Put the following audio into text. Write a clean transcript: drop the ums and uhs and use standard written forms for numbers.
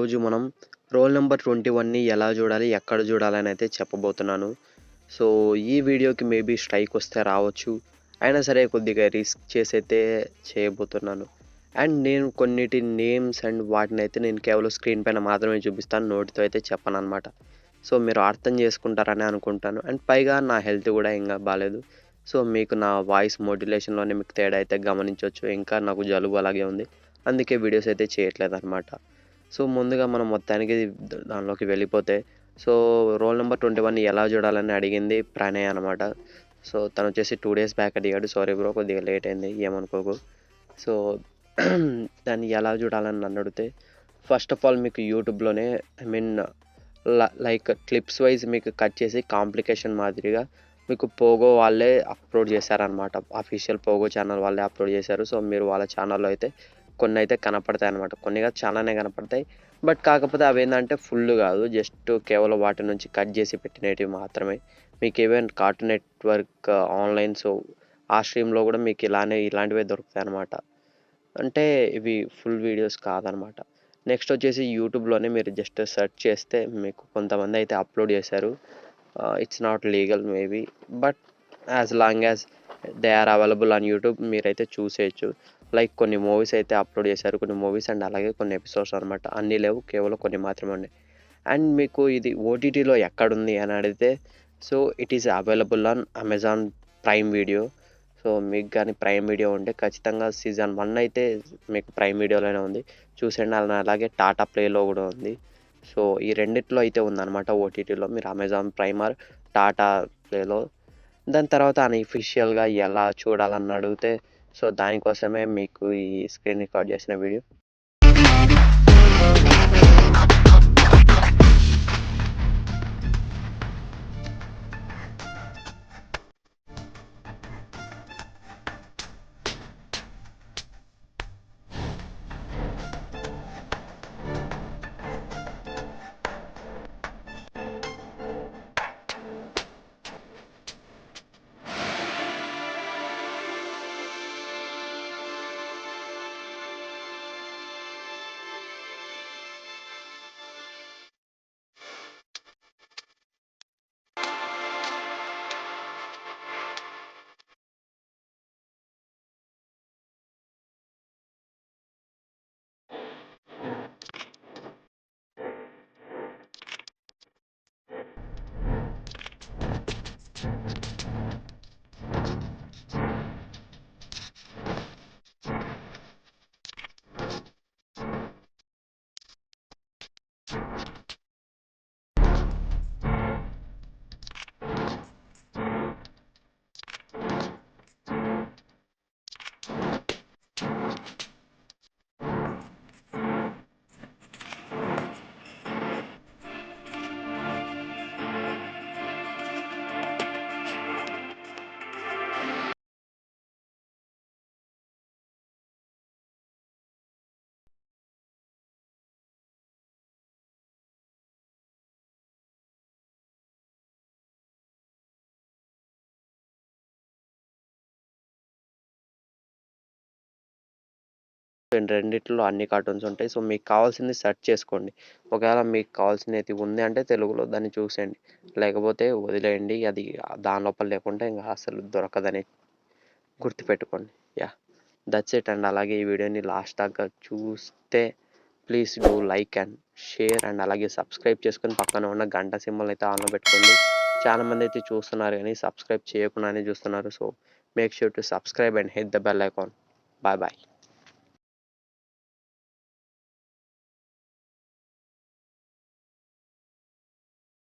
ఈరోజు మనం roll number 21ని ఎలా చూడాలి, ఎక్కడ చూడాలని అయితే చెప్పబోతున్నాను. సో ఈ వీడియోకి మేబీ స్ట్రైక్ వస్తే రావచ్చు. అయినా సరే కొద్దిగా రిస్క్ చేసి అయితే చేయబోతున్నాను. అండ్ నేను కొన్నిటి నేమ్స్ అండ్ వాటిని అయితే నేను కేవలం స్క్రీన్ పైన మాత్రమే చూపిస్తాను, నోటితో అయితే చెప్పను అనమాట. సో మీరు అర్థం చేసుకుంటారని అనుకుంటాను. అండ్ పైగా నా హెల్త్ కూడా ఇంకా బాగాలేదు. సో మీకు నా వాయిస్ మోడ్యులేషన్లోనే మీకు తేడా అయితే గమనించవచ్చు. ఇంకా నాకు జలుబు అలాగే ఉంది, అందుకే వీడియోస్ అయితే చేయట్లేదు అనమాట. సో ముందుగా మనం మొత్తానికి దానిలోకి వెళ్ళిపోతే, సో రోల్ నెంబర్ 21 ఎలా చూడాలని అడిగింది ప్రణయ్ అనమాట. సో తను వచ్చేసి 2 days బ్యాక్ అడిగాడు. సారీ బ్రో, కొద్దిగా లేట్ అయింది, ఏమనుకోకు. సో దాన్ని ఎలా చూడాలని నన్ను అడిగితే, ఫస్ట్ ఆఫ్ ఆల్ మీకు యూట్యూబ్లోనే లైక్ క్లిప్స్ వైజ్ మీకు కట్ చేసి కాంప్లికేషన్ మాదిరిగా మీకు పోగో వాళ్ళే అప్లోడ్ చేశారనమాట. అఫీషియల్ పోగో ఛానల్ వాళ్ళే అప్లోడ్ చేశారు. సో మీరు వాళ్ళ ఛానల్లో అయితే కొన్ని అయితే కనపడతాయి అనమాట. కొన్ని కాదు, చాలానే కనపడతాయి. బట్ కాకపోతే అవి ఏంటంటే ఫుల్ కాదు, జస్ట్ కేవలం వాటి నుంచి కట్ చేసి పెట్టినవి మాత్రమే. మీకు even cartoon network online, so ఆ స్ట్రీమ్లో కూడా మీకు ఇలాంటివే దొరుకుతాయి అనమాట. అంటే ఇవి ఫుల్ వీడియోస్ కాదనమాట. నెక్స్ట్ వచ్చేసి యూట్యూబ్లోనే మీరు జస్ట్ సెర్చ్ చేస్తే మీకు కొంతమంది అయితే అప్లోడ్ చేశారు. It's not legal maybe, but as long as they are available on YouTube మీరైతే చూసేయచ్చు. లైక్ కొన్ని మూవీస్ అయితే అప్లోడ్ చేశారు, కొన్ని మూవీస్ అండ్ అలాగే కొన్ని ఎపిసోడ్స్ అనమాట. అన్నీ లేవు, కేవలం కొన్ని మాత్రమే ఉన్నాయి. అండ్ మీకు ఇది ఓటీటీలో ఎక్కడుంది అని అడిగితే, so it is available on Amazon prime video. So మీకు కానీ ప్రైమ్ వీడియో ఉంటే ఖచ్చితంగా సీజన్ 1 అయితే మీకు ప్రైమ్ వీడియోలోనే ఉంది, చూసేయండి. అలాగే టాటా ప్లేలో కూడా ఉంది. సో ఈ రెండిట్లో అయితే ఉందన్నమాట ఓటీటీలో. మీరు అమెజాన్ ప్రైమ్ ఆర్ టాటా ప్లేలో. దాని తర్వాత అన్అఫీషియల్గా ఎలా చూడాలని అడిగితే, సో దానికోసమే మీకు ఈ స్క్రీన్ రికార్డ్ చేసిన వీడియో. రెండిట్లో అన్ని కార్టూన్స్ ఉంటాయి. సో మీకు కావాల్సింది సెర్చ్ చేసుకోండి. ఒకవేళ మీకు కావాల్సింది అయితే ఉంది అంటే తెలుగులో దాన్ని చూసేయండి, లేకపోతే వదిలేయండి. అది దాని లోపల లేకుంటే ఇంకా అసలు దొరకదని గుర్తుపెట్టుకోండి. Yeah, that's it. అండ్ అలాగే ఈ వీడియోని లాస్ట్ దాకా చూస్తే please do like and share and అలాగే సబ్స్క్రైబ్ చేసుకొని పక్కన ఉన్న గంట సింబల్ అయితే ఆన్లో పెట్టుకోండి. చాలామంది అయితే చూస్తున్నారు కానీ సబ్స్క్రైబ్ చేయకుండానే చూస్తున్నారు. So make sure to subscribe and hit the bell icon. Bye bye.